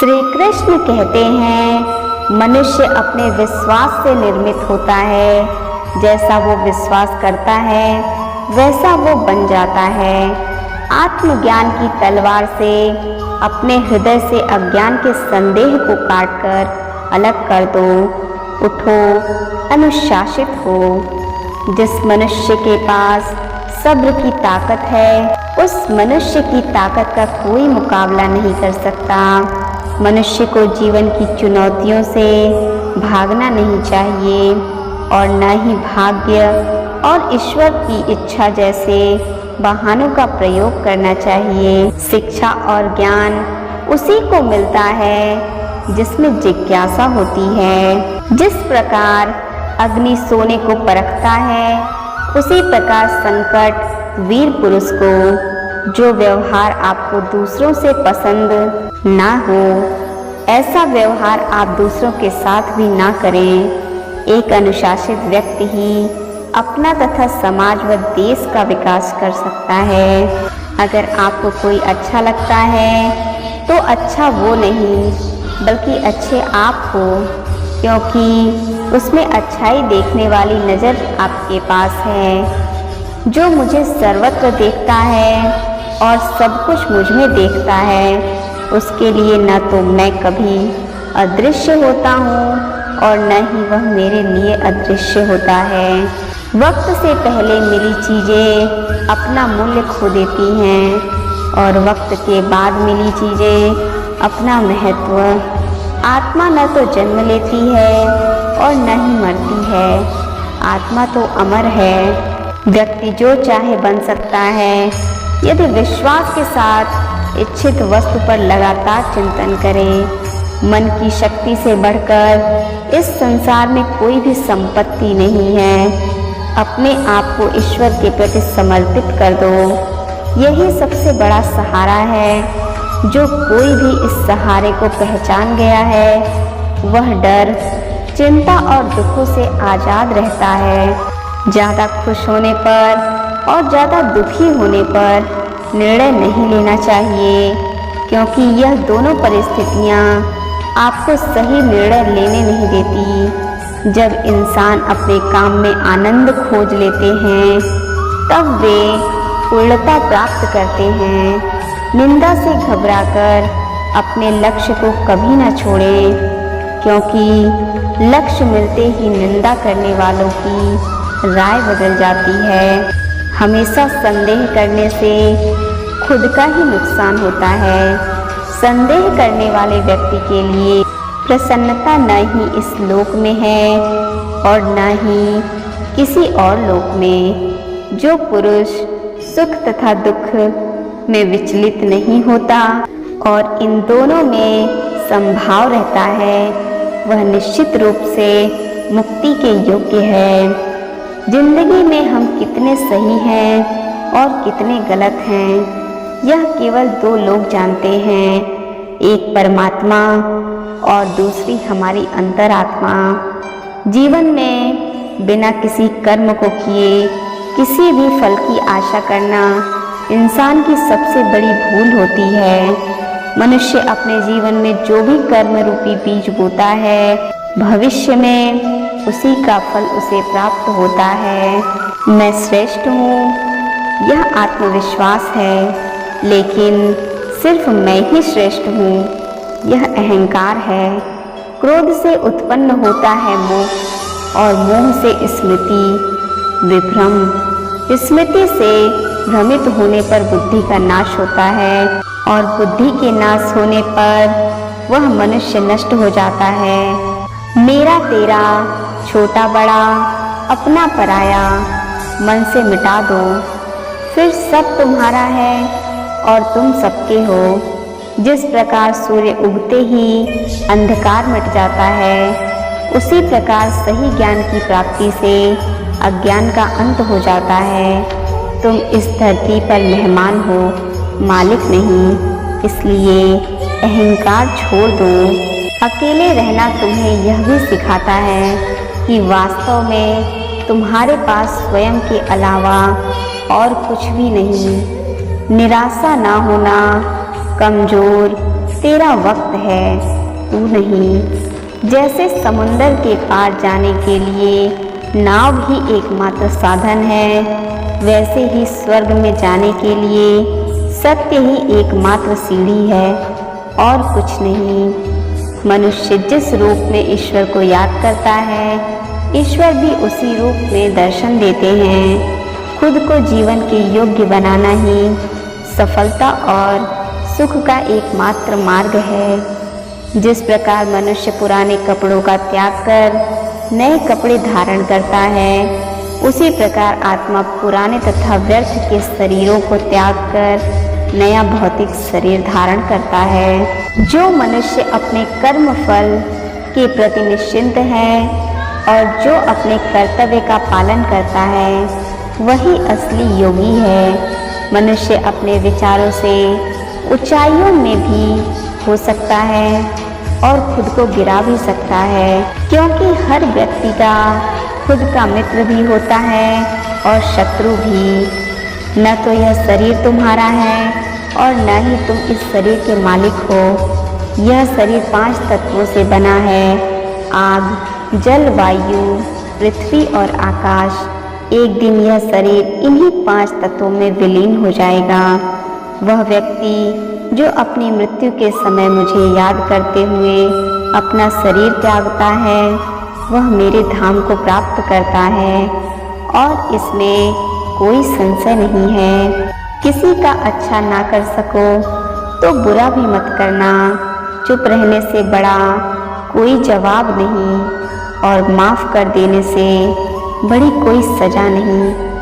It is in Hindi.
श्री कृष्ण कहते हैं, मनुष्य अपने विश्वास से निर्मित होता है। जैसा वो विश्वास करता है वैसा वो बन जाता है। आत्मज्ञान की तलवार से अपने हृदय से अज्ञान के संदेह को काटकर अलग कर दो। उठो, अनुशासित हो। जिस मनुष्य के पास सब्र की ताकत है, उस मनुष्य की ताकत का कोई मुकाबला नहीं कर सकता। मनुष्य को जीवन की चुनौतियों से भागना नहीं चाहिए और न ही भाग्य और ईश्वर की इच्छा जैसे बहानों का प्रयोग करना चाहिए। शिक्षा और ज्ञान उसी को मिलता है जिसमें जिज्ञासा होती है। जिस प्रकार अग्नि सोने को परखता है, उसी प्रकार संकट वीर पुरुष को। जो व्यवहार आपको दूसरों से पसंद ना हो, ऐसा व्यवहार आप दूसरों के साथ भी ना करें। एक अनुशासित व्यक्ति ही अपना तथा समाज व देश का विकास कर सकता है। अगर आपको कोई अच्छा लगता है तो अच्छा वो नहीं बल्कि अच्छे आप हो, क्योंकि उसमें अच्छाई देखने वाली नज़र आपके पास है। जो मुझे सर्वत्र देखता है और सब कुछ मुझ में देखता है, उसके लिए न तो मैं कभी अदृश्य होता हूँ और न ही वह मेरे लिए अदृश्य होता है। वक्त से पहले मिली चीज़ें अपना मूल्य खो देती हैं और वक्त के बाद मिली चीज़ें अपना महत्व। आत्मा न तो जन्म लेती है और न ही मरती है, आत्मा तो अमर है। व्यक्ति जो चाहे बन सकता है यदि विश्वास के साथ इच्छित वस्तु पर लगातार चिंतन करे। मन की शक्ति से बढ़कर इस संसार में कोई भी संपत्ति नहीं है। अपने आप को ईश्वर के प्रति समर्पित कर दो, यही सबसे बड़ा सहारा है। जो कोई भी इस सहारे को पहचान गया है, वह डर, चिंता और दुखों से आज़ाद रहता है। ज़्यादा खुश होने पर और ज़्यादा दुखी होने पर निर्णय नहीं लेना चाहिए, क्योंकि यह दोनों परिस्थितियाँ आपको सही निर्णय लेने नहीं देती। जब इंसान अपने काम में आनंद खोज लेते हैं, तब वे पूर्णता प्राप्त करते हैं। निंदा से घबराकर अपने लक्ष्य को कभी न छोड़ें, क्योंकि लक्ष्य मिलते ही निंदा करने वालों की राय बदल जाती है। हमेशा संदेह करने से खुद का ही नुकसान होता है। संदेह करने वाले व्यक्ति के लिए प्रसन्नता न ही इस लोक में है और न ही किसी और लोक में। जो पुरुष सुख तथा दुख में विचलित नहीं होता और इन दोनों में संभाव रहता है, वह निश्चित रूप से मुक्ति के योग्य है। जिंदगी में हम कितने सही हैं और कितने गलत हैं, यह केवल दो लोग जानते हैं, एक परमात्मा और दूसरी हमारी अंतरात्मा। जीवन में बिना किसी कर्म को किए किसी भी फल की आशा करना इंसान की सबसे बड़ी भूल होती है। मनुष्य अपने जीवन में जो भी कर्म रूपी बीज बोता है, भविष्य में उसी का फल उसे प्राप्त होता है। मैं श्रेष्ठ हूँ, यह आत्मविश्वास है, लेकिन सिर्फ मैं ही श्रेष्ठ हूँ, यह अहंकार है। क्रोध से उत्पन्न होता है मोह और मोह से स्मृति, विभ्रम। स्मृति से भ्रमित होने पर बुद्धि का नाश होता है और बुद्धि के नाश होने पर वह मनुष्य नष्ट हो जाता है। मेरा तेरा, छोटा बड़ा, अपना पराया मन से मिटा दो, फिर सब तुम्हारा है और तुम सबके हो। जिस प्रकार सूर्य उगते ही अंधकार मिट जाता है, उसी प्रकार सही ज्ञान की प्राप्ति से अज्ञान का अंत हो जाता है। तुम इस धरती पर मेहमान हो, मालिक नहीं, इसलिए अहंकार छोड़ दो। अकेले रहना तुम्हें यह भी सिखाता है कि वास्तव में तुम्हारे पास स्वयं के अलावा और कुछ भी नहीं। निराशा ना होना, कमज़ोर, तेरा वक्त है, तू नहीं। जैसे समुंदर के पार जाने के लिए नाव ही एकमात्र साधन है, वैसे ही स्वर्ग में जाने के लिए सत्य ही एकमात्र सीढ़ी है और कुछ नहीं। मनुष्य जिस रूप में ईश्वर को याद करता है, ईश्वर भी उसी रूप में दर्शन देते हैं। खुद को जीवन के योग्य बनाना ही सफलता और सुख का एकमात्र मार्ग है। जिस प्रकार मनुष्य पुराने कपड़ों का त्याग कर नए कपड़े धारण करता है, उसी प्रकार आत्मा पुराने तथा व्यर्थ के शरीरों को त्याग कर नया भौतिक शरीर धारण करता है। जो मनुष्य अपने कर्म फल के प्रति निश्चिंत है और जो अपने कर्तव्य का पालन करता है, वही असली योगी है। मनुष्य अपने विचारों से ऊंचाइयों में भी हो सकता है और खुद को गिरा भी सकता है, क्योंकि हर व्यक्ति का खुद का मित्र भी होता है और शत्रु भी। न तो यह शरीर तुम्हारा है और न ही तुम इस शरीर के मालिक हो। यह शरीर 5 तत्वों से बना है, आग, जल, वायु, पृथ्वी और आकाश। एक दिन यह शरीर इन्हीं 5 तत्वों में विलीन हो जाएगा। वह व्यक्ति जो अपनी मृत्यु के समय मुझे याद करते हुए अपना शरीर त्यागता है, वह मेरे धाम को प्राप्त करता है और इसमें कोई संशय नहीं है। किसी का अच्छा ना कर सको तो बुरा भी मत करना। चुप रहने से बड़ा कोई जवाब नहीं और माफ़ कर देने से बड़ी कोई सजा नहीं।